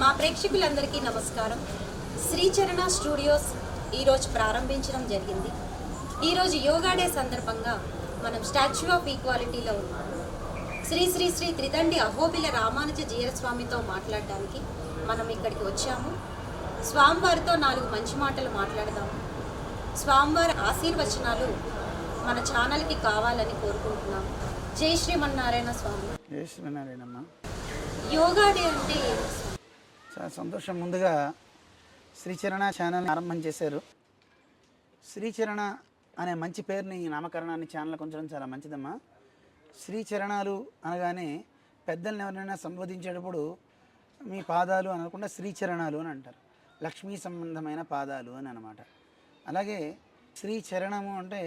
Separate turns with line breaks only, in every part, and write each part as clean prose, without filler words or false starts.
మా ప్రేక్షకులందరికీ నమస్కారం. శ్రీచరణ స్టూడియోస్ ఈరోజు ప్రారంభించడం జరిగింది. ఈరోజు యోగా డే సందర్భంగా మనం స్టాచ్యూ ఆఫ్ ఈక్వాలిటీలో ఉన్నాము. శ్రీ శ్రీ శ్రీ త్రిదండి అహోబిల రామానుజ జీరస్వామితో మాట్లాడడానికి మనం ఇక్కడికి వచ్చాము. స్వామివారితో 4 మంచి మాటలు మాట్లాడదాము. స్వామివారి ఆశీర్వచనాలు మన ఛానల్కి కావాలని కోరుకుంటున్నాము. జై శ్రీమన్నారాయణ స్వామి.
జై శ్రీమన్నారాయణమ్మ.
యోగా డే అంటే
చాలా సంతోషం. ముందుగా శ్రీచరణ ఛానల్ ఆరంభం చేశారు. శ్రీచరణ అనే మంచి పేరుని నామకరణాన్ని ఛానల్ ఉంచడం చాలా మంచిదమ్మా. శ్రీచరణాలు అనగానే పెద్దల్ని ఎవరైనా సంబోధించేటప్పుడు మీ పాదాలు అనకుండా శ్రీచరణాలు అని అంటారు. లక్ష్మీ సంబంధమైన పాదాలు అని అన్నమాట. అలాగే శ్రీచరణము అంటే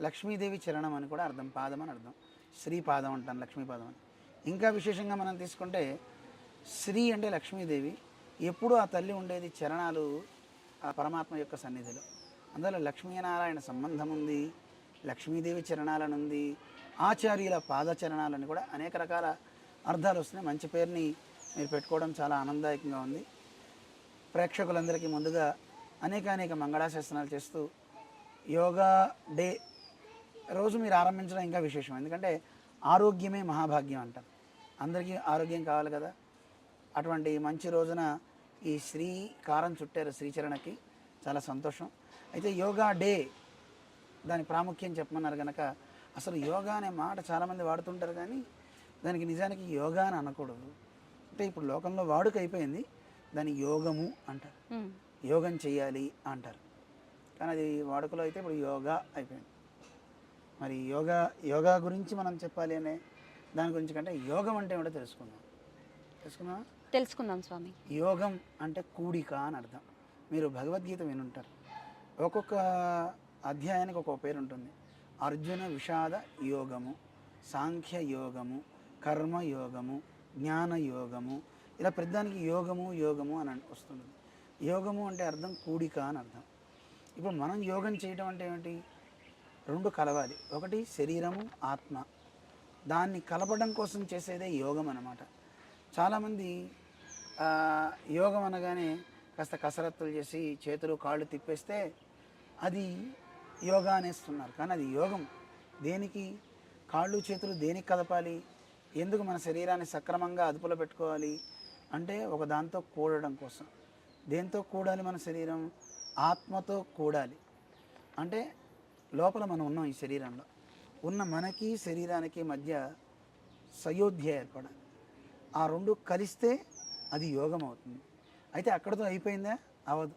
లక్ష్మీదేవి చరణం అని కూడా అర్థం, పాదం అని అర్థం. శ్రీపాదం అంటాం, లక్ష్మీపాదం అని. ఇంకా విశేషంగా మనం తీసుకుంటే శ్రీ అంటే లక్ష్మీదేవి, ఎప్పుడూ ఆ తల్లి ఉండేది చరణాలు ఆ పరమాత్మ యొక్క సన్నిధిలో. అందువల్ల లక్ష్మీనారాయణ సంబంధం ఉంది, లక్ష్మీదేవి చరణాలను ఉంది, ఆచార్యుల పాదచరణాలని కూడా అనేక రకాల అర్థాలు వస్తున్నాయి. మంచి పేరుని మీరు పెట్టుకోవడం చాలా ఆనందదాయకంగా ఉంది. ప్రేక్షకులందరికీ ముందుగా అనేక మంగళాశాసనాలు చేస్తూ యోగా డే రోజు మీరు ఆరంభించడం ఇంకా విశేషం. ఎందుకంటే ఆరోగ్యమే మహాభాగ్యం అంటారు. అందరికీ ఆరోగ్యం కావాలి కదా. అటువంటి మంచి రోజున ఈ శ్రీకారం చుట్టారు శ్రీచరణకి, చాలా సంతోషం. అయితే యోగా డే దాని ప్రాముఖ్యం చెప్పమన్నారు కనుక, అసలు యోగా అనే మాట చాలామంది వాడుతుంటారు కానీ దానికి నిజానికి యోగా అని అనకూడదు. అంటే ఇప్పుడు లోకంలో వాడుక అయిపోయింది, దాని యోగము అంటారు. యోగం చేయాలి అంటారు. కానీ అది వాడుకలో అయితే ఇప్పుడు యోగా అయిపోయింది. మరి యోగా గురించి మనం చెప్పాలి అనే దాని గురించి కంటే యోగం అంటే ఏమిటో తెలుసుకుందాం స్వామి. యోగం అంటే కూడిక అని అర్థం. మీరు భగవద్గీత వినుంటారు. ఒక్కొక్క అధ్యాయానికి ఒక్కొక్క పేరు ఉంటుంది. అర్జున విషాద యోగము, సాంఖ్య యోగము, కర్మ యోగము, జ్ఞాన యోగము, ఇలా ప్రతిదానికి యోగము అని వస్తుంది. యోగము అంటే అర్థం కూడిక అని అర్థం. ఇప్పుడు మనం యోగం చేయడం అంటే ఏమిటి? 2 కలవాలి. ఒకటి శరీరము, ఆత్మ. దాన్ని కలపడం కోసం చేసేదే యోగం అన్నమాట. చాలామంది యోగం అనగానే కాస్త కసరత్తులు చేసి చేతులు కాళ్ళు తిప్పేస్తే అది యోగా అనేస్తున్నారు. కానీ అది యోగం దేనికి? కాళ్ళు చేతులు దేనికి కదపాలి? ఎందుకు మన శరీరాన్ని సక్రమంగా అదుపులో పెట్టుకోవాలి అంటే ఒక దాంతో కూడడం కోసం. దేంతో కూడాలి? మన శరీరం ఆత్మతో కూడాలి. అంటే లోపల మనం ఉన్నాం, ఈ శరీరంలో ఉన్న మనకి శరీరానికి మధ్య సయోధ్య ఏర్పడాలి. ఆ 2 కలిస్తే అది యోగం అవుతుంది. అయితే అక్కడితో అయిపోయిందా? అవదు.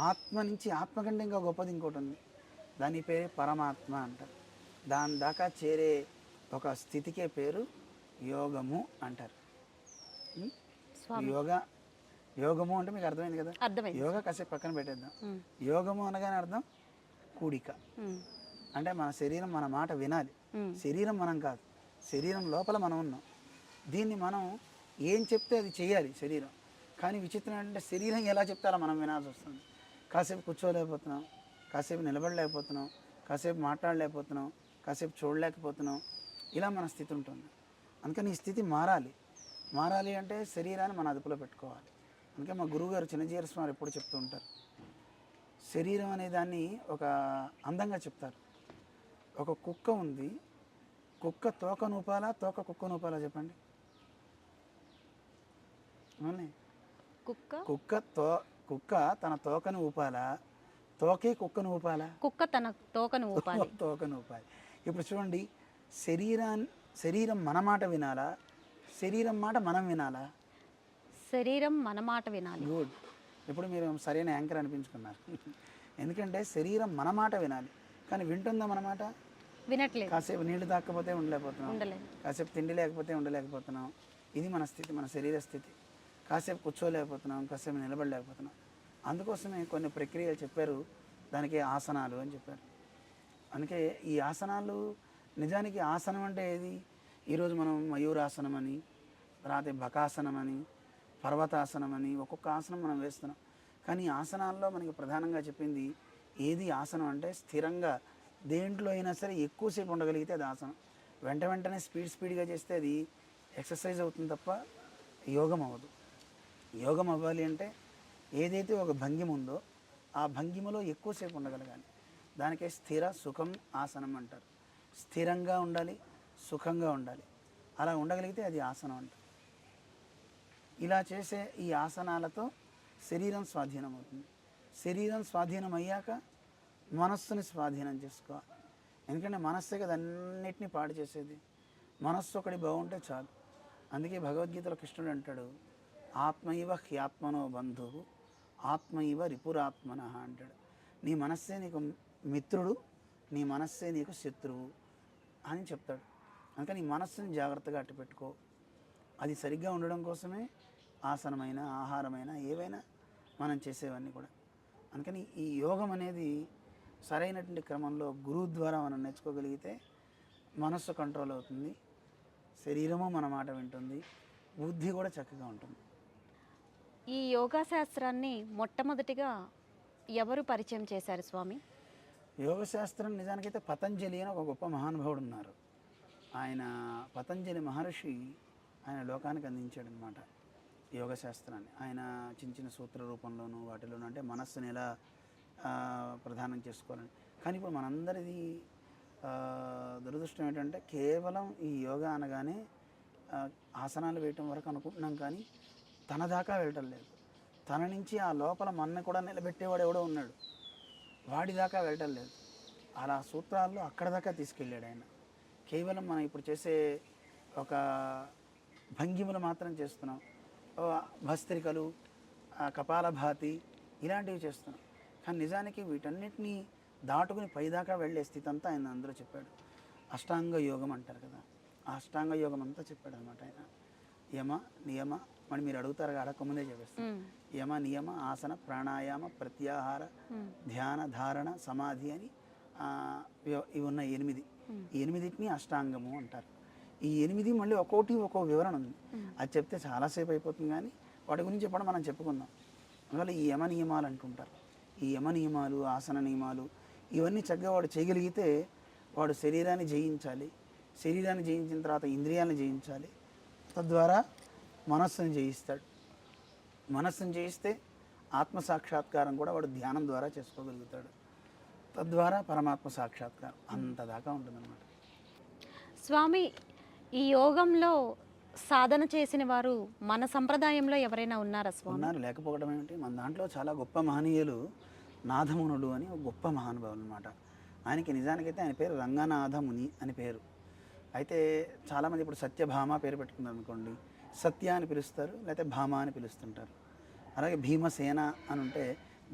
ఆత్మ నుంచి, ఆత్మ కంటే ఇంకా గొప్పది ఇంకోటి ఉంది. దాని పేరే పరమాత్మ అంటారు. దాని దాకా చేరే ఒక స్థితికే పేరు యోగము అంటారు. యోగము అంటే మీకు అర్థమైంది కదా. యోగా కాసేపు పక్కన పెట్టేద్దాం. యోగము అనగానే అర్థం కూడిక. అంటే మన శరీరం మన మాట వినాలి. శరీరం మనం కాదు, శరీరం లోపల మనం ఉన్నాం. దీన్ని మనం ఏం చెప్తే అది చేయాలి శరీరం. కానీ విచిత్రం ఏంటంటే శరీరం ఎలా చెప్తారో మనం వినాల్సి వస్తుంది. కాసేపు కూర్చోలేకపోతున్నాం, కాసేపు నిలబడలేకపోతున్నాం, కాసేపు మాట్లాడలేకపోతున్నాం, కాసేపు చూడలేకపోతున్నాం. ఇలా మన స్థితి ఉంటుంది. అందుకని ఈ స్థితి మారాలి అంటే శరీరాన్ని మన అదుపులో పెట్టుకోవాలి. అందుకే మా గురువుగారు చిన్నజీర స్వామి ఎప్పుడు చెప్తూ ఉంటారు, శరీరం అనే దాన్ని ఒక అందంగా చెప్తారు. ఒక కుక్క ఉంది, కుక్క తోక నూపాలా, తోక కుక్క నూపాలా చెప్పండి. కుక్క తన తోకను ఊపాలా, తోకే కుక్కను ఊపాలా? కుక్క తన తోకను ఊపాలి. ఇప్పుడు చూడండి, శరీరం మన మాట వినాలా, శరీరం మాట మనం వినాలా?
శరీరం మన మాట వినాలి.
గుడ్. ఇప్పుడు మీరు సరైన యాంకర్ అనిపించుకున్నారు. ఎందుకంటే శరీరం మన మాట వినాలి, కానీ వింటుందా మన మాట?
వినట్లేదు.
కాసేపు నీళ్లు తాకపోతే ఉండలేకపోతున్నాం, కాసేపు తిండి లేకపోతే ఉండలేకపోతున్నాం. ఇది మన స్థితి, మన శరీర స్థితి. కాసేపు కూర్చోలేకపోతున్నాం, కాసేపు నిలబడలేకపోతున్నాం. అందుకోసమే కొన్ని ప్రక్రియలు చెప్పారు, దానికి ఆసనాలు అని చెప్పారు. అందుకే ఈ ఆసనాలు, నిజానికి ఆసనం అంటే ఏది? ఈరోజు మనం మయూరాసనం అని, రాత్రి బకాసనం అని, పర్వతాసనం అని ఒక్కొక్క ఆసనం మనం వేస్తున్నాం. కానీ ఆసనాల్లో మనకి ప్రధానంగా చెప్పింది ఏది ఆసనం అంటే స్థిరంగా దేంట్లో అయినా సరే ఎక్కువసేపు ఉండగలిగితే అది ఆసనం. వెంటనే స్పీడ్గా చేస్తే అది ఎక్సర్సైజ్ అవుతుంది తప్ప యోగం అవ్వదు. యోగం అవ్వాలి అంటే ఏదైతే ఒక భంగిమ ఉందో ఆ భంగిమలో ఎక్కువసేపు ఉండగలగాలి. దానికే స్థిర సుఖం ఆసనం అంటారు. స్థిరంగా ఉండాలి, సుఖంగా ఉండాలి. అలా ఉండగలిగితే అది ఆసనం అంటారు. ఇలా చేసే ఈ ఆసనాలతో శరీరం స్వాధీనం అవుతుంది. శరీరం స్వాధీనం అయ్యాక మనస్సుని స్వాధీనం చేసుకోవాలి. ఎందుకంటే మనస్సే కదా అన్నిటినీ పాడు చేసేది. మనస్సు ఒకటి బాగుంటే చాలు. అందుకే భగవద్గీతలో కృష్ణుడు అంటాడు, ఆత్మైవ హ్యాత్మనో బంధువు ఆత్మైవ రిపురాత్మన అంటాడు. నీ మనస్సే నీకు మిత్రుడు, నీ మనస్సే నీకు శత్రువు అని చెప్తాడు. అందుకని నీ మనస్సుని జాగ్రత్తగా అట్టు పెట్టుకో. అది సరిగ్గా ఉండడం కోసమే ఆసనమైన, ఆహారమైన, ఏవైనా మనం చేసేవన్నీ కూడా. అందుకని ఈ యోగం అనేది సరైనటువంటి క్రమంలో గురువు ద్వారా మనం నేర్చుకోగలిగితే మనస్సు కంట్రోల్ అవుతుంది, శరీరము మన మాట వింటుంది, బుద్ధి కూడా చక్కగా ఉంటుంది.
ఈ యోగా శాస్త్రాన్ని మొట్టమొదటిగా ఎవరు పరిచయం చేశారు స్వామి?
యోగశాస్త్రం నిజానికైతే పతంజలి అని ఒక గొప్ప మహానుభావుడు ఉన్నారు. ఆయన పతంజలి మహర్షి ఆయన లోకానికి అందించాడు అనమాట యోగశాస్త్రాన్ని. ఆయన చిన్న చిన్న సూత్ర రూపంలోనూ వాటిలోనూ అంటే మనస్సుని ఎలా ప్రధానం చేసుకోవాలని. కానీ ఇప్పుడు మనందరిది దురదృష్టం ఏంటంటే కేవలం ఈ యోగా అనగానే ఆసనాలు వేయటం వరకు అనుకుంటున్నాం, కానీ తన దాకా వెళ్ళటం లేదు. తన నుంచి ఆ లోపల మన్న కూడా నిలబెట్టేవాడు ఎవడో ఉన్నాడు, వాడి దాకా వెళ్ళటం లేదు. అలా సూత్రాల్లో అక్కడ దాకా తీసుకెళ్ళాడు ఆయన. కేవలం మనం ఇప్పుడు చేసే ఒక భంగిమలు మాత్రం చేస్తున్నాం. భస్త్రికలు, కపాలభాతి ఇలాంటివి చేస్తున్నాం. కానీ నిజానికి వీటన్నిటినీ దాటుకుని పైదాకా వెళ్ళే స్థితి అంతా ఆయన అందులో చెప్పాడు. అష్టాంగ యోగం అంటారు కదా, ఆ అష్టాంగ యోగం అంతా చెప్పాడు అనమాట ఆయన. యమ నియమ, మరి మీరు అడుగుతారు అడగకముందే చెప్పేస్తాను. యమ నియమ ఆసన ప్రాణాయామ ప్రత్యాహార ధ్యాన ధారణ సమాధి అని ఇవి ఉన్న 8. ఈ 8టిని అష్టాంగము అంటారు. ఈ 8 మళ్ళీ ఒక్కోటి ఒక్కో వివరణ ఉంది. అది చెప్తే చాలాసేపు అయిపోతుంది, కానీ వాటి గురించి చెప్పడం మనం చెప్పుకుందాం. అందువల్ల ఈ యమ నియమాలు అంటుంటారు. ఈ యమ నియమాలు, ఆసన నియమాలు ఇవన్నీ చక్కగా వాడు చేయగలిగితే వాడు శరీరాన్ని జయించాలి. శరీరాన్ని జయించిన తర్వాత ఇంద్రియాలను జయించాలి. తద్వారా మనస్సుని జయిస్తాడు. మనస్సుని జయిస్తే ఆత్మసాక్షాత్కారం కూడా వాడు ధ్యానం ద్వారా చేసుకోగలుగుతాడు. తద్వారా పరమాత్మ సాక్షాత్కారం అంతదాకా ఉంటుందన్నమాట.
స్వామి, ఈ యోగంలో సాధన చేసిన వారు మన సంప్రదాయంలో ఎవరైనా ఉన్నారా స్వామి?
ఉన్నారు, లేకపోవడం ఏమిటి. మన దాంట్లో చాలా గొప్ప మహనీయులు నాథమునుడు అని ఒక గొప్ప మహానుభావులు అనమాట. ఆయనకి నిజానికైతే ఆయన పేరు రంగనాథముని అని పేరు. అయితే చాలామంది ఇప్పుడు సత్యభామ పేరు పెట్టుకున్నారు అనుకోండి, సత్య అని పిలుస్తారు, లేకపోతే భామ అని పిలుస్తుంటారు. అలాగే భీమసేన అని ఉంటే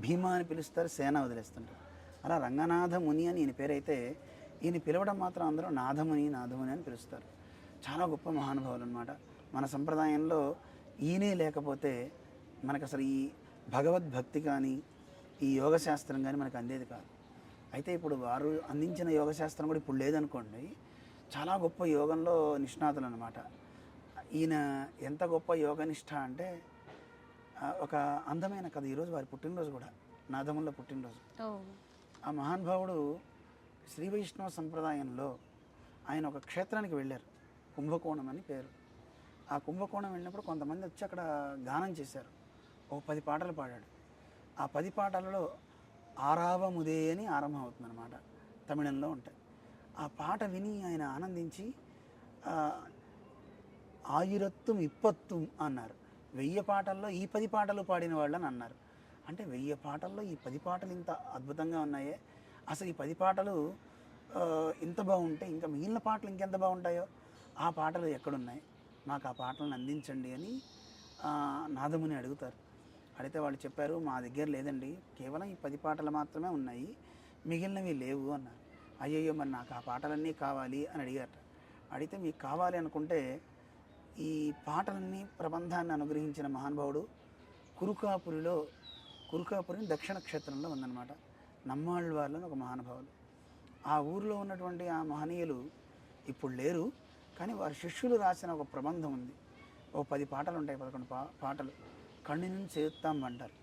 భీమ అని పిలుస్తారు, సేన వదిలేస్తుంటారు. అలా రంగనాథముని అని ఈయన పేరైతే ఈయన పిలవడం మాత్రం అందరూ నాథముని నాథముని అని పిలుస్తారు. చాలా గొప్ప మహానుభావులు అనమాట. మన సంప్రదాయంలో ఈయనే లేకపోతే మనకు అసలు ఈ భగవద్భక్తి కానీ ఈ యోగశాస్త్రం కానీ మనకు అందేది కాదు. అయితే ఇప్పుడు వారు అందించిన యోగశాస్త్రం కూడా ఇప్పుడు లేదనుకోండి. చాలా గొప్ప యోగంలో నిష్ణాతులు అనమాట. ఈయన ఎంత గొప్ప యోగనిష్ట అంటే ఒక అందమైన కథ. ఈరోజు వారి పుట్టినరోజు కూడా, నాదముల పుట్టినరోజు. ఆ మహానుభావుడు శ్రీ వైష్ణవ సంప్రదాయంలో ఆయన ఒక క్షేత్రానికి వెళ్ళారు, కుంభకోణం అని పేరు. ఆ కుంభకోణం వెళ్ళినప్పుడు కొంతమంది వచ్చి అక్కడ గానం చేశారు. ఒక 10 పాటలు పాడాడు. ఆ 10 పాటలలో ఆరావముదే అని ఆరంభం అవుతుందన్నమాట, తమిళంలో ఉంటాయి. ఆ పాట విని ఆయన ఆనందించి ఆయిరత్తుం ఇప్పత్తుం అన్నారు. 1000 పాటల్లో ఈ 10 పాటలు పాడిన వాళ్ళని అన్నారు. అంటే 1000 పాటల్లో ఈ 10 పాటలు ఇంత అద్భుతంగా ఉన్నాయే, అసలు ఈ 10 పాటలు ఇంత బాగుంటే ఇంకా మిగిలిన పాటలు ఇంకెంత బాగుంటాయో, ఆ పాటలు ఎక్కడున్నాయి, మాకు ఆ పాటలను అందించండి అని నాదముని అడుగుతారు. అడిగితే వాళ్ళు చెప్పారు, మా దగ్గర లేదండి, కేవలం ఈ 10 పాటలు మాత్రమే ఉన్నాయి, మిగిలినవి లేవు అన్నారు. అయ్యయ్యో, మరి నాకు ఆ పాటలన్నీ కావాలి అని అడిగారు. అడిగితే మీకు కావాలి అనుకుంటే ఈ పాటలన్నీ ప్రబంధాన్ని అనుగ్రహించిన మహానుభావుడు కురుకాపురిని దక్షిణ క్షేత్రంలో ఉందన్నమాట. నమ్మాళ్ళ వాళ్ళని ఒక మహానుభావులు. ఆ ఊరిలో ఉన్నటువంటి ఆ మహనీయులు ఇప్పుడు లేరు, కానీ వారి శిష్యులు రాసిన ఒక ప్రబంధం ఉంది. ఓ 10 పాటలు ఉంటాయి, 11 పాటలు. కಣ್ಣి నుంచి చేస్తాం అంటారు.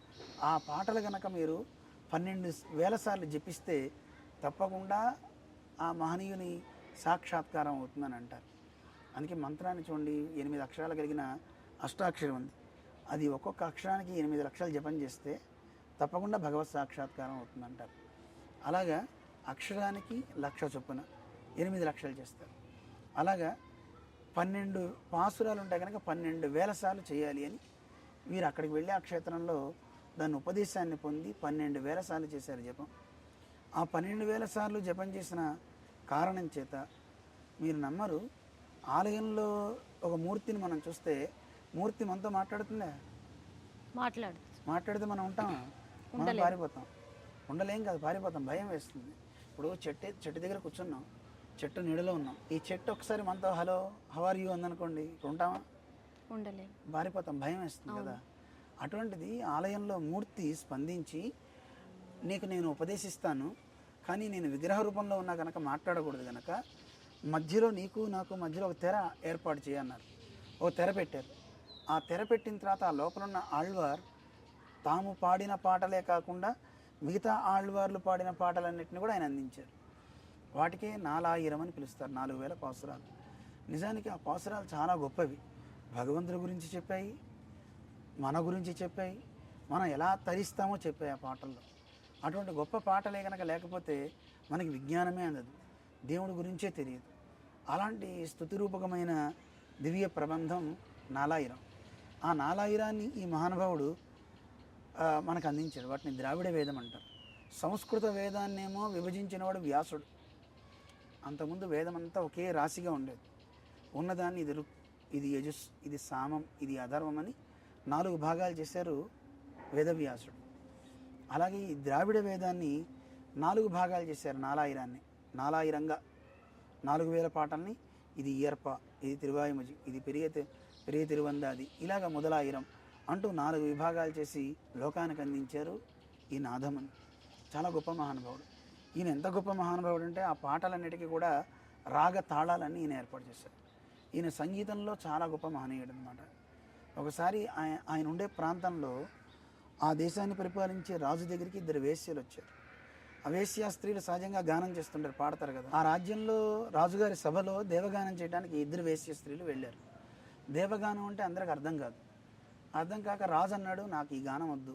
ఆ పాటలు కనుక మీరు 12,000 సార్లు జపిస్తే తప్పకుండా ఆ మహనీయుని సాక్షాత్కారం అవుతుందని అంటారు. అందుకే మంత్రాన్ని చూడండి, 8 అక్షరాలు కలిగిన అష్టాక్షరం ఉంది. అది ఒక్కొక్క అక్షరానికి 8 లక్షలు జపం చేస్తే తప్పకుండా భగవత్ సాక్షాత్కారం అవుతుందంటారు. అలాగా అక్షరానికి 1,00,000 చొప్పున 8 లక్షలు చేస్తారు. అలాగా 12 పాసురాలు ఉంటాయి కనుక 12,000 సార్లు చేయాలి అని వీరు అక్కడికి వెళ్ళి ఆ క్షేత్రంలో దాని ఉపదేశాన్ని పొంది 12,000 సార్లు చేశారు జపం. ఆ 12,000 సార్లు జపం చేసిన కారణం చేత మీరు నమ్మరు, ఆలయంలో ఒక మూర్తిని మనం చూస్తే మూర్తి మనతో మాట్లాడుతుందా? మాట్లాడితే మనం ఉంటామా? మనం పారిపోతాం. ఉండలేం కాదు, పారిపోతాం, భయం వేస్తుంది. ఇప్పుడు చెట్టు దగ్గర కూర్చున్నాం, చెట్టు నీడలో ఉన్నాం, ఈ చెట్టు ఒకసారి మనతో హలో హౌ ఆర్ యూ అందనుకోండి, ఉంటామా?
ఉండలేం,
పారిపోతాం, భయం వేస్తుంది కదా. అటువంటిది ఆలయంలో మూర్తి స్పందించి నీకు నేను ఉపదేశిస్తాను, కానీ నేను విగ్రహ రూపంలో ఉన్నా కనుక మాట్లాడకూడదు కనుక మధ్యలో నీకు నాకు మధ్యలో ఒక తెర ఏర్పాటు చేయన్నారు. ఓ తెర పెట్టారు. ఆ తెర పెట్టిన తర్వాత ఆ లోపల ఉన్న ఆళ్వార్ తాము పాడిన పాటలే కాకుండా మిగతా ఆళ్వార్లు పాడిన పాటలన్నింటినీ కూడా ఆయన అందించారు. వాటికే 4000 అని పిలుస్తారు, 4,000 పాసురాలు. నిజానికి ఆ పాసురాలు చాలా గొప్పవి. భగవంతుడి గురించి చెప్పాయి, మన గురించి చెప్పాయి, మనం ఎలా తరిస్తామో చెప్పాయి ఆ పాటల్లో. అటువంటి గొప్ప పాటలే కనుక లేకపోతే మనకి విజ్ఞానమే అందదు, దేవుడి గురించే తెలియదు. అలాంటి స్తుతిరూపకమైన దివ్య ప్రబంధం 4000. ఆ 4000ని ఈ మహానుభావుడు మనకు అందించాడు. వాటిని ద్రావిడ వేదం అంటారు. సంస్కృత వేదాన్నేమో విభజించినవాడు వ్యాసుడు. అంతకుముందు వేదం అంతా ఒకే రాశిగా ఉండేది. ఉన్నదాన్ని ఇది యజుస్, ఇది సామం, ఇది అధర్వం అని 4 భాగాలు చేశారు వేదవ్యాసుడు. అలాగే ఈ ద్రావిడ వేదాన్ని 4 భాగాలు చేశారు. 4000ని 4000గా 4,000 పాటల్ని ఇది ఇయర్ప, ఇది తిరువాయుమజి, ఇది పెరియ తిరువందాది, ఇలాగ మొదలాయిరం అంటూ 4 విభాగాలు చేసి లోకానికి అందించారు ఈ నాదమని. చాలా గొప్ప మహానుభావుడు. ఈయన ఎంత గొప్ప మహానుభావుడు అంటే ఆ పాటలన్నిటికీ కూడా రాగ తాళాలన్నీ ఈయన ఏర్పాటు చేశారు. ఈయన సంగీతంలో చాలా గొప్ప మహనీయుడు అనమాట. ఒకసారి ఆయన ఉండే ప్రాంతంలో ఆ దేశాన్ని పరిపాలించే రాజు దగ్గరికి 2 వేశ్యలు వచ్చారు. ఆ వేశ్యా స్త్రీలు సహజంగా గానం చేస్తుంటారు, పాడతారు కదా. ఆ రాజ్యంలో రాజుగారి సభలో దేవగానం చేయడానికి 2 వేశ్య స్త్రీలు వెళ్ళారు. దేవగానం అంటే అందరికి అర్థం కాదు. అర్థం కాక రాజు అన్నాడు, నాకు ఈ గానం వద్దు,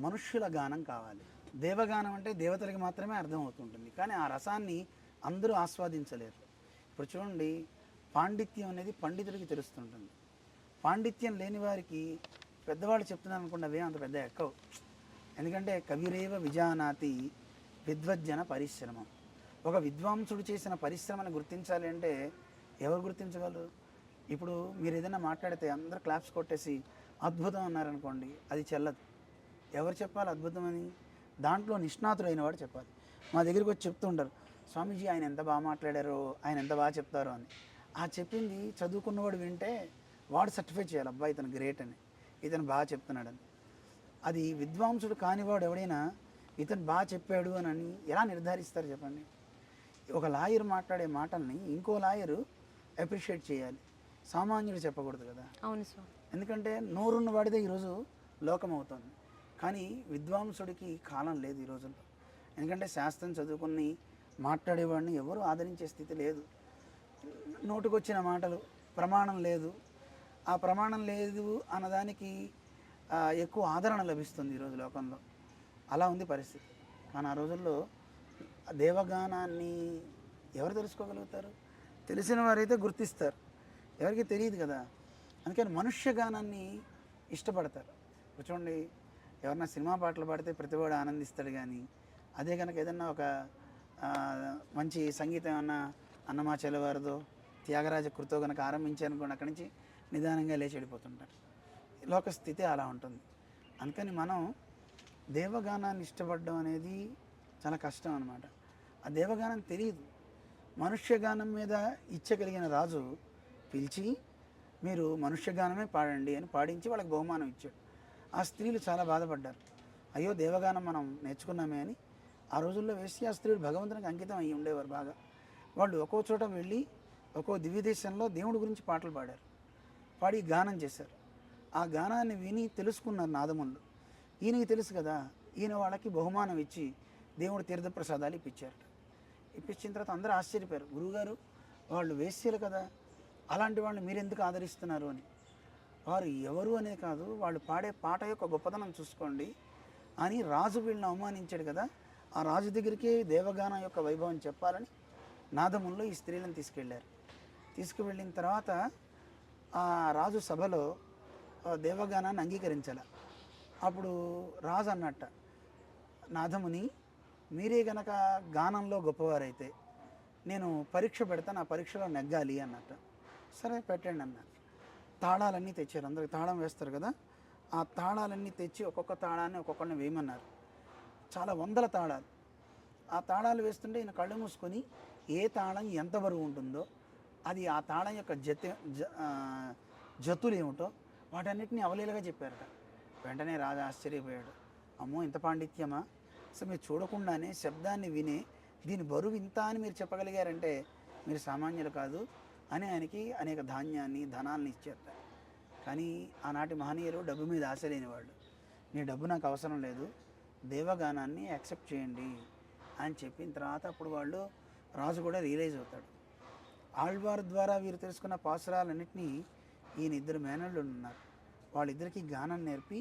మనుష్యుల గానం కావాలి. దేవగానం అంటే దేవతలకి మాత్రమే అర్థం అవుతుంటుంది, కానీ ఆ రసాన్ని అందరూ ఆస్వాదించలేరు. ఇప్పుడు చూడండి, పాండిత్యం అనేది పండితుడికి తెలుస్తుంటుంది. పాండిత్యం లేని వారికి పెద్దవాళ్ళు చెప్తున్నాను అనుకున్నవే అంత పెద్ద ఎక్కవు. ఎందుకంటే కవిరేవ విజానాతి విద్వజ్జన పరిశ్రమం. ఒక విద్వాంసుడు చేసిన పరిశ్రమను గుర్తించాలి అంటే ఎవరు గుర్తించగలరు? ఇప్పుడు మీరు ఏదైనా మాట్లాడితే అందరూ క్లాప్స్ కొట్టేసి అద్భుతం అన్నారనుకోండి, అది చెల్లదు. ఎవరు చెప్పాలి అద్భుతం అని? దాంట్లో నిష్ణాతుడైన వాడు చెప్పాలి. మా దగ్గరికి వచ్చి చెప్తూ ఉంటారు, స్వామీజీ ఆయన ఎంత బాగా మాట్లాడారో, ఆయన ఎంత బాగా చెప్తారో అని. ఆ చెప్పింది చదువుకున్నవాడు వింటే వాడు సర్టిఫై చేయాలి, అబ్బాయి ఇతను గ్రేట్ అని, ఇతను బాగా చెప్తున్నాడని. అది విద్వాంసుడు కానివాడు ఎవడైనా ఇతను బాగా చెప్పాడు అని ఎలా నిర్ధారిస్తారు చెప్పండి? ఒక లాయర్ మాట్లాడే మాటల్ని ఇంకో లాయరు అప్రిషియేట్ చేయాలి, సామాన్యుడు చెప్పకూడదు కదా.
అవును స్వామి.
ఎందుకంటే నోరున్న వాడిదే ఈరోజు లోకం అవుతుంది. కానీ విద్వాంసుడికి కాలం లేదు ఈ రోజుల్లో. ఎందుకంటే శాస్త్రం చదువుకుని మాట్లాడేవాడిని ఎవరు ఆదరించే స్థితి లేదు. నోటుకొచ్చిన మాటలు, ప్రమాణం లేదు. ఆ ప్రమాణం లేదు అన్నదానికి ఎక్కువ ఆదరణ లభిస్తుంది ఈరోజు లోకంలో. అలా ఉంది పరిస్థితి. కానీ ఆ రోజుల్లో దేవగానాన్ని ఎవరు తెలుసుకోగలుగుతారు? తెలిసిన వారైతే గుర్తిస్తారు, ఎవరికి తెలియదు కదా. అందుకని మనుష్య గానాన్ని ఇష్టపడతారు. చూడండి, ఎవరన్నా సినిమా పాటలు పాడితే ప్రతివాడు ఆనందిస్తాడు, కానీ అదే కనుక ఏదన్నా ఒక మంచి సంగీతం ఏమన్నా అన్నమాచార్యవారిదో త్యాగరాజ కృతో కనుక ఆరంభించారనుకోండి, అక్కడి నుంచి నిదానంగా లేచి వెళ్ళిపోతుంటారు. లోక స్థితి అలా ఉంటుంది. అందుకని మనం దేవగానాన్ని ఇష్టపడడం అనేది చాలా కష్టం అన్నమాట. ఆ దేవగానం తెలియదు. మనుష్యగానం మీద ఇచ్చగలిగిన రాజు పిలిచి మీరు మనుష్యగానమే పాడండి అని పాడించి వాళ్ళకి బహుమానం ఇచ్చాడు. ఆ స్త్రీలు చాలా బాధపడ్డారు. అయ్యో దేవగానం మనం నేర్చుకున్నామే అని. ఆ రోజుల్లో వేశ్యా స్త్రీలు భగవంతునికి అంకితం అయ్యి ఉండేవారు బాగా. వాళ్ళు ఒక్కో చోట వెళ్ళి ఒక్కో దివ్య దేశంలో దేవుడి గురించి పాటలు పాడారు, పాడి గానం చేశారు. ఆ గానాన్ని విని తెలుసుకున్నారు నాదములు. ఈయనకి తెలుసు కదా, ఈయన వాళ్ళకి బహుమానం ఇచ్చి దేవుడు తీర్థప్రసాదాలు ఇప్పించారు. ఇప్పించిన తర్వాత అందరూ ఆశ్చర్యపోయారు, గురువుగారు వాళ్ళు వేశ్యలు కదా, అలాంటి వాళ్ళని మీరు ఎందుకు ఆదరిస్తున్నారు అని. వారు ఎవరు అనేది కాదు, వాళ్ళు పాడే పాట యొక్క గొప్పతనం చూసుకోండి అని రాజు వీళ్ళని అవమానించాడు కదా. ఆ రాజు దగ్గరికి దేవగానం యొక్క వైభవం చెప్పాలని నాదముల్లో ఈ స్త్రీలను తీసుకెళ్ళారు. తీసుకువెళ్ళిన తర్వాత ఆ రాజు సభలో దేవగానాన్ని అంగీకరించాల. అప్పుడు రాజు అన్నట్ట, నాదముని మీరే గనక గానంలో గొప్పవారైతే నేను పరీక్ష పెడతాను, ఆ పరీక్షలో నెగ్గాలి అన్నట్ట. సరే పెట్టండి అన్నారు. తాళాలన్నీ తెచ్చారు, అందరికి తాళం వేస్తారు కదా. ఆ తాళాలన్నీ తెచ్చి ఒక్కొక్క తాళాన్ని ఒక్కొక్కరిని వేయమన్నారు. చాలా వందల తాళాలు. ఆ తాళాలు వేస్తుంటే ఈయన కళ్ళు మూసుకొని ఏ తాళం ఎంత బరువు ఉంటుందో, అది ఆ తాళం యొక్క జతులు ఏమిటో వాటన్నిటిని అవలీలగా చెప్పారట. వెంటనే రాజు ఆశ్చర్యపోయాడు. అమ్మో ఇంత పాండిత్యమా, అసలు మీరు చూడకుండానే శబ్దాన్ని విని దీని బరువు ఇంత అని మీరు చెప్పగలిగారంటే మీరు సామాన్యులు కాదు అని ఆయనకి అనేక ధాన్యాన్ని ధనాల్ని ఇచ్చారట. కానీ ఆనాటి మహనీయులు డబ్బు మీద ఆశ లేని వాళ్ళు. నీ డబ్బు నాకు అవసరం లేదు, దేవగానాన్ని యాక్సెప్ట్ చేయండి అని చెప్పిన తర్వాత అప్పుడు వాళ్ళు రాజు కూడా రియలైజ్ అవుతాడు. ఆళ్వార్ ద్వారా వీరు తెలుసుకున్న పాసురాలన్నింటినీ ఈయన ఇద్దరు మేనళ్ళు ఉన్నారు, వాళ్ళిద్దరికీ గానం నేర్పి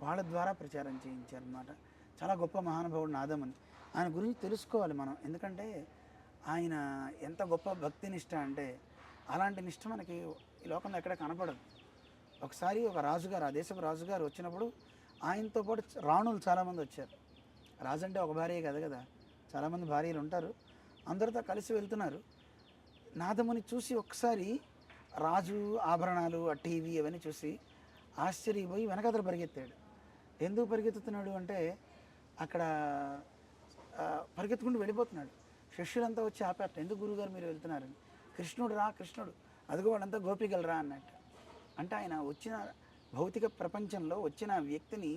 వాళ్ళ ద్వారా ప్రచారం చేయించారన్నమాట. చాలా గొప్ప మహానుభావుడు నాదముని. ఆయన గురించి తెలుసుకోవాలి మనం, ఎందుకంటే ఆయన ఎంత గొప్ప భక్తి నిష్ట అంటే అలాంటి నిష్ట మనకి ఈ లోకంలో ఎక్కడ కనపడదు. ఒకసారి ఒక రాజుగారు, ఆ దేశపు రాజుగారు వచ్చినప్పుడు ఆయనతో పాటు రాణులు చాలామంది వచ్చారు. రాజు అంటే ఒక భార్య కదా కదా, చాలామంది భార్యలు ఉంటారు. అందరితో కలిసి వెళ్తున్నారు. నాదముని చూసి ఒకసారి రాజు ఆభరణాలు, ఆ టీవీ అవన్నీ చూసి ఆశ్చర్యపోయి వెనకతలు పరిగెత్తాడు. ఎందుకు పరిగెత్తుతున్నాడు అంటే అక్కడ పరిగెత్తుకుంటూ వెళ్ళిపోతున్నాడు. శిష్యులంతా వచ్చి ఆపారట, ఎందుకు గురువుగారు మీరు వెళ్తున్నారని. కృష్ణుడు రా, కృష్ణుడు, అదిగో వాళ్ళంతా గోపికలు రా అన్నట్టు. అంటే ఆయన వచ్చిన భౌతిక ప్రపంచంలో వచ్చిన వ్యక్తిని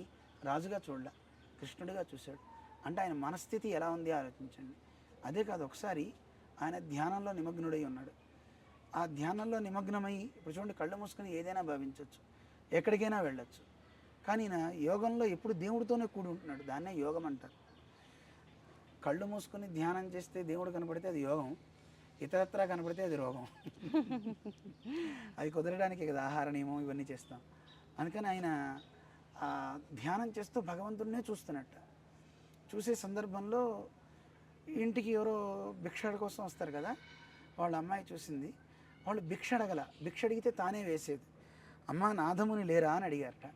రాజుగా చూడలే, కృష్ణుడిగా చూశాడు. అంటే ఆయన మనస్థితి ఎలా ఉంది ఆలోచించండి. అదే కాదు, ఒకసారి ఆయన ధ్యానంలో నిమగ్నుడై ఉన్నాడు. ఆ ధ్యానంలో నిమగ్నమై ఇప్పుడు చూడండి, కళ్ళు మూసుకొని ఏదైనా భావించవచ్చు, ఎక్కడికైనా వెళ్ళొచ్చు. కానీ ఈయన యోగంలో ఎప్పుడు దేవుడితోనే కూడి ఉంటున్నాడు. దాన్నే యోగం అంటారు. కళ్ళు మూసుకొని ధ్యానం చేస్తే దేవుడు కనపడితే అది యోగం, ఇతరత్రా కనపడితే అది రోగం. అది కుదరడానికి కదా ఆహార నియమం ఇవన్నీ చేస్తాం. అందుకని ఆయన ధ్యానం చేస్తూ భగవంతుడినే చూస్తున్నట్ట. చూసే సందర్భంలో ఇంటికి ఎవరో భిక్ష కోసం వస్తారు కదా, వాళ్ళ అమ్మాయి చూసింది. వాళ్ళు భిక్ష అడగల, భిక్ష అడిగితే తానే వేసేది. అమ్మ నాదముని లేరా అని అడిగారట.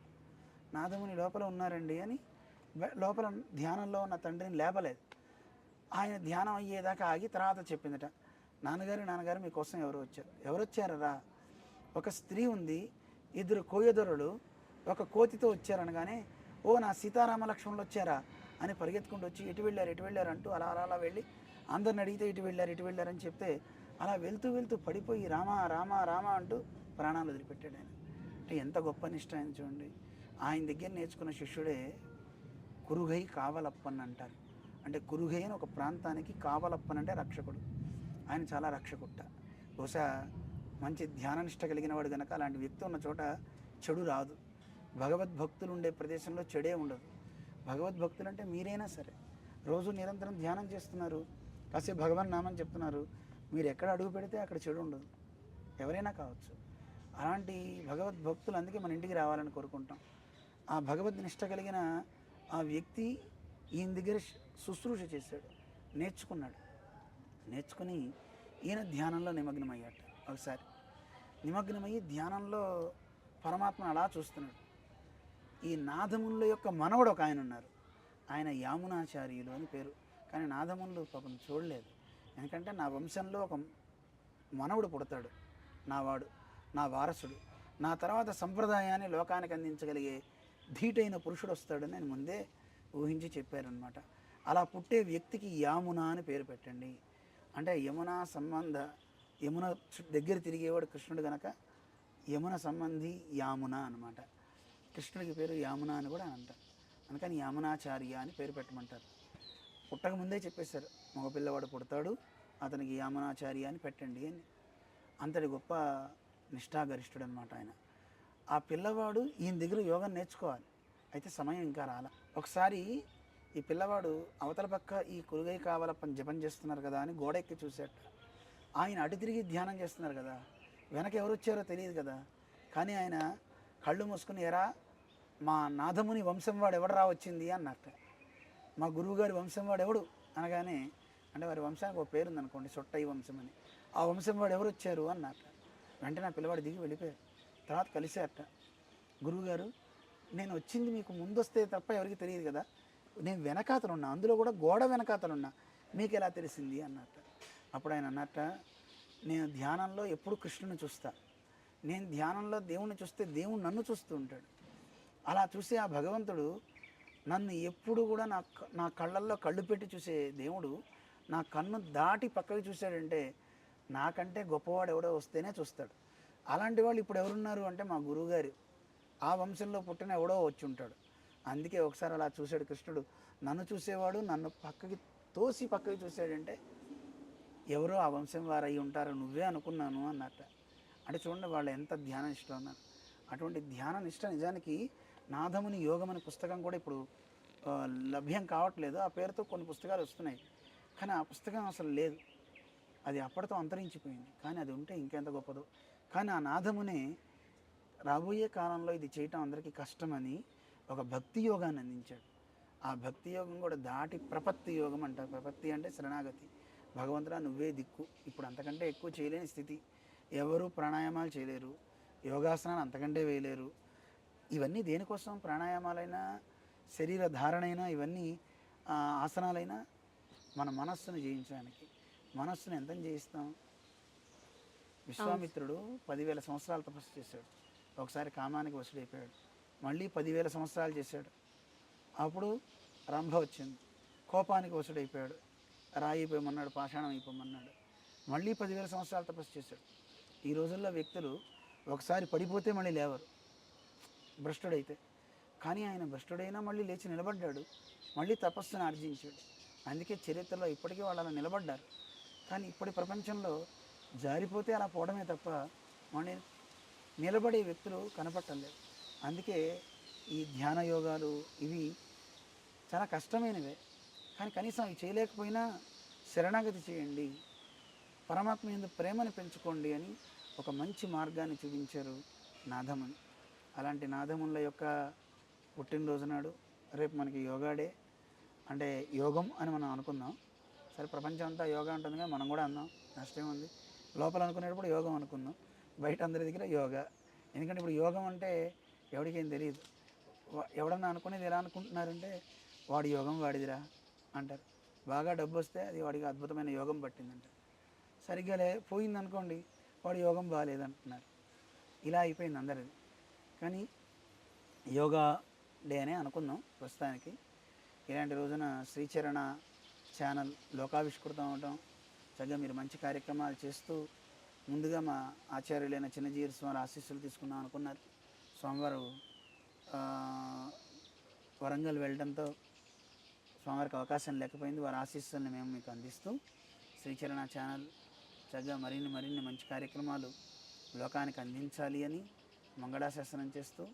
నాదముని లోపల ఉన్నారండి అని లోపల ధ్యానంలో ఉన్న తండ్రిని లేపలేదు. ఆయన ధ్యానం అయ్యేదాకా ఆగి తర్వాత చెప్పిందట, నాన్నగారు మీకోసం ఎవరు వచ్చారు. ఎవరు వచ్చారా? ఒక స్త్రీ ఉంది, ఇద్దరు కోయదొరలు ఒక కోతితో వచ్చారనగానే, ఓ నా సీతారామ లక్ష్మణులు వచ్చారా అని పరిగెత్తుకుంటూ వచ్చి ఎటు వెళ్ళారు అంటూ అలా అలా అలా వెళ్ళి అందరిని అడిగితే ఇటు వెళ్ళారని చెప్తే అలా వెళ్తూ పడిపోయి రామ అంటూ ప్రాణాలు వదిలిపెట్టాడు ఆయన. అంటే ఎంత గొప్ప నిష్ట ఆయన చూడండి. ఆయన దగ్గర నేర్చుకున్న శిష్యుడే కురుగై కావలప్పన్ అంటారు. అంటే కురుగై అని ఒక ప్రాంతానికి, కావలప్పన్ అంటే రక్షకుడు. ఆయన చాలా రక్షకుట్ట. బహుశా మంచి ధ్యాననిష్ట కలిగిన వాడు కనుక అలాంటి వ్యక్తి ఉన్న చోట చెడు రాదు. భగవద్భక్తులు ఉండే ప్రదేశంలో చెడే ఉండదు. భగవద్భక్తులు అంటే మీరైనా సరే రోజు నిరంతరం ధ్యానం చేస్తున్నారు, కాసేపు భగవన్ నామని చెప్తున్నారు, మీరు ఎక్కడ అడుగు పెడితే అక్కడ చెడు ఉండదు, ఎవరైనా కావచ్చు. అలాంటి భగవద్భక్తులు అందుకే మన ఇంటికి రావాలని కోరుకుంటాం. ఆ భగవద్ నిష్ట కలిగిన ఆ వ్యక్తి ఈయన దగ్గర శుశ్రూష చేశాడు, నేర్చుకుని ఈయన ధ్యానంలో నిమగ్నమయ్యాట. ఒకసారి నిమగ్నమయ్యి ధ్యానంలో పరమాత్మను అలా చూస్తున్నాడు. ఈ నాదమునుల యొక్క మనవడు ఒక ఆయన ఉన్నారు, ఆయన యామునాచార్యులు అని పేరు. కానీ నాదమునులు పాపం చూడలేదు. ఎందుకంటే నా వంశంలో ఒక మనవడు పుడతాడు, నా వారసుడు, నా తర్వాత సంప్రదాయాన్ని లోకానికి అందించగలిగే ధీటైన పురుషుడు వస్తాడని నేను ముందే ఊహించి చెప్పారనమాట. అలా పుట్టే వ్యక్తికి యామున అని పేరు పెట్టండి. అంటే యమున దగ్గర తిరిగేవాడు కృష్ణుడు కనుక యమున సంబంధి యామున అనమాట. కృష్ణుడికి పేరు యామున అని కూడా అంటారు. అందుకని యామునాచార్య అని పేరు పెట్టమంటారు. పుట్టక ముందే చెప్పేశారు, మగపిల్లవాడు పుడతాడు, అతనికి యామునాచార్య అని పెట్టండి అని. అంతటి గొప్ప నిష్ఠాగరిష్ఠుడు అనమాట ఆయన. ఆ పిల్లవాడు ఈయన దగ్గర యోగం నేర్చుకోవాలి, అయితే సమయం ఇంకా రాల. ఒకసారి ఈ పిల్లవాడు అవతల పక్క ఈ కురుగై కావలప్పని జపం చేస్తున్నారు కదా అని గోడ ఎక్కి చూసేట. ఆయన అటు తిరిగి ధ్యానం చేస్తున్నారు కదా, వెనక ఎవరు వచ్చారో తెలియదు కదా. కానీ ఆయన కళ్ళు మూసుకుని ఎరా మా నాథముని వంశం వాడు ఎవడరా వచ్చింది అన్నట్ట. మా గురువుగారి వంశం వాడు ఎవడు అనగానే, అంటే వారి వంశానికి ఒక పేరు ఉందనుకోండి, సొట్టయి వంశం అని. ఆ వంశం వాడు ఎవరు వచ్చారు అన్నట్ట. వెంటనే ఆ పిల్లవాడు దిగి వెళ్ళిపోయారు. తర్వాత కలిసారట. గురువుగారు, నేను వచ్చింది మీకు ముందొస్తే తప్ప ఎవరికి తెలియదు కదా, నేను వెనకాతలున్నా, అందులో కూడా గోడ వెనకాతలున్నా, మీకు ఎలా తెలిసింది అన్నట్ట. అప్పుడు ఆయన అన్నట్ట, నేను ధ్యానంలో ఎప్పుడు కృష్ణుని చూస్తా, నేను ధ్యానంలో దేవుణ్ణి చూస్తే దేవుడు నన్ను చూస్తూ ఉంటాడు. అలా చూసి ఆ భగవంతుడు నన్ను ఎప్పుడు కూడా నా కళ్ళల్లో కళ్ళు పెట్టి చూసే దేవుడు నా కన్ను దాటి పక్కకి చూశాడంటే నాకంటే గొప్పవాడు ఎవడో వస్తేనే చూస్తాడు. అలాంటి వాళ్ళు ఇప్పుడు ఎవరున్నారు అంటే మా గురువుగారు ఆ వంశంలో పుట్టిన ఎవడో వచ్చి ఉంటాడు. అందుకే ఒకసారి అలా చూశాడు కృష్ణుడు. నన్ను చూసేవాడు నన్ను పక్కకి తోసి పక్కకి చూశాడంటే ఎవరో ఆ వంశం వారు అయి ఉంటారు, నువ్వే అనుకున్నాను అన్నట్ట. అంటే చూడండి వాళ్ళు ఎంత ధ్యాన నిష్ట ఉన్నారు. అటువంటి ధ్యాన నిష్ట నిజానికి నాథముని యోగం అనే పుస్తకం కూడా ఇప్పుడు లభ్యం కావట్లేదు. ఆ పేరుతో కొన్ని పుస్తకాలు వస్తున్నాయి, కానీ ఆ పుస్తకం అసలు లేదు, అది అప్పటితో అంతరించిపోయింది. కానీ అది ఉంటే ఇంకెంత గొప్పదో. కానీ ఆ నాథమునే రాబోయే కాలంలో ఇది చేయటం అందరికీ కష్టమని ఒక భక్తి యోగాన్ని అందించాడు. ఆ భక్తి యోగం కూడా దాటి ప్రపత్తి యోగం అంటారు. ప్రపత్తి అంటే శరణాగతి. భగవంతుడా నువ్వే దిక్కు. ఇప్పుడు అంతకంటే ఎక్కువ చేయలేని స్థితి. ఎవరు ప్రాణాయామాలు చేయలేరు, యోగాసనాలు అంతకంటే వేయలేరు. ఇవన్నీ దేనికోసం? ప్రాణాయామాలైనా శరీర ధారణైనా ఇవన్నీ ఆసనాలైనా మన మనస్సును జయించడానికి. మనస్సును ఎంత జయిస్తాం? విశ్వామిత్రుడు 10,000 సంవత్సరాలు తపస్సు చేశాడు. ఒకసారి కామానికి వశుడైపోయాడు. మళ్ళీ 10,000 సంవత్సరాలు చేశాడు. అప్పుడు రంభ వచ్చింది, కోపానికి వశుడైపోయాడు. రాయి అయిపోయమన్నాడు, పాషాణం అయిపోమన్నాడు. మళ్ళీ 10,000 సంవత్సరాలు తపస్సు చేశాడు. ఈ రోజుల్లో వ్యక్తులు ఒకసారి పడిపోతే మళ్ళీ లేవరు, భ్రష్టుడైతే. కానీ ఆయన భ్రష్టుడైనా మళ్ళీ లేచి నిలబడ్డాడు, మళ్ళీ తపస్సును ఆర్జించాడు. అందుకే చరిత్రలో ఇప్పటికీ వాళ్ళు అలా నిలబడ్డారు. కానీ ఇప్పటి ప్రపంచంలో జారిపోతే అలా పోవడమే తప్ప మళ్ళీ నిలబడే వ్యక్తులు కనపట్టలేదు. అందుకే ఈ ధ్యాన యోగాలు ఇవి చాలా కష్టమైనవే. కానీ కనీసం అవి చేయలేకపోయినా శరణాగతి చేయండి, పరమాత్మ యందు ప్రేమను పెంచుకోండి అని ఒక మంచి మార్గాన్ని చూపించారు నాథముని. అలాంటి నాథముల యొక్క పుట్టినరోజు నాడు రేపు మనకి యోగా డే. అంటే యోగం అని మనం అనుకుందాం. సరే ప్రపంచం అంతా యోగా ఉంటుంది కానీ మనం కూడా అందాం, నష్టం ఉంది. లోపల అనుకునేటప్పుడు యోగం అనుకుందాం, బయట అందరి దగ్గర యోగా. ఎందుకంటే ఇప్పుడు యోగం అంటే ఎవరికి ఏం తెలియదు. ఎవడన్నా అనుకునేది ఎలా అనుకుంటున్నారంటే వాడి యోగం వాడిదిరా అంటారు. బాగా డబ్బు వస్తే అది వాడికి అద్భుతమైన యోగం పట్టిందంట. సరిగ్గా పోయింది అనుకోండి, వాడి యోగం బాగాలేదంటున్నారు. ఇలా అయిపోయింది అందరిది. కానీ యోగా డే అనే అనుకుందాం ప్రస్తుతానికి. ఇలాంటి రోజున శ్రీచరణ ఛానల్ లోకావిష్కృతం అవటం, చక్కగా మీరు మంచి కార్యక్రమాలు చేస్తూ ముందుగా మా ఆచార్యులైన చిన్నజీవి స్వామి ఆశీస్సులు తీసుకుందాం అనుకున్నారు. స్వామివారు వరంగల్ వెళ్ళడంతో స్వామివారికి అవకాశం లేకపోయింది. వారి ఆశీస్సులను మేము మీకు అందిస్తూ శ్రీచరణ ఛానల్ చక్కగా మరిన్ని మంచి కార్యక్రమాలు లోకానికి అందించాలి అని మంగళాశాసనం చేస్తూ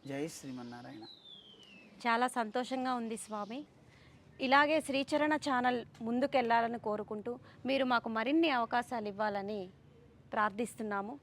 జై శ్రీమన్నారాయణ.
చాలా సంతోషంగా ఉంది స్వామి. ఇలాగే శ్రీచరణ ఛానల్ ముందుకెళ్ళాలని కోరుకుంటూ మీరు మాకు మరిన్ని అవకాశాలు ఇవ్వాలని ప్రార్థిస్తున్నాము.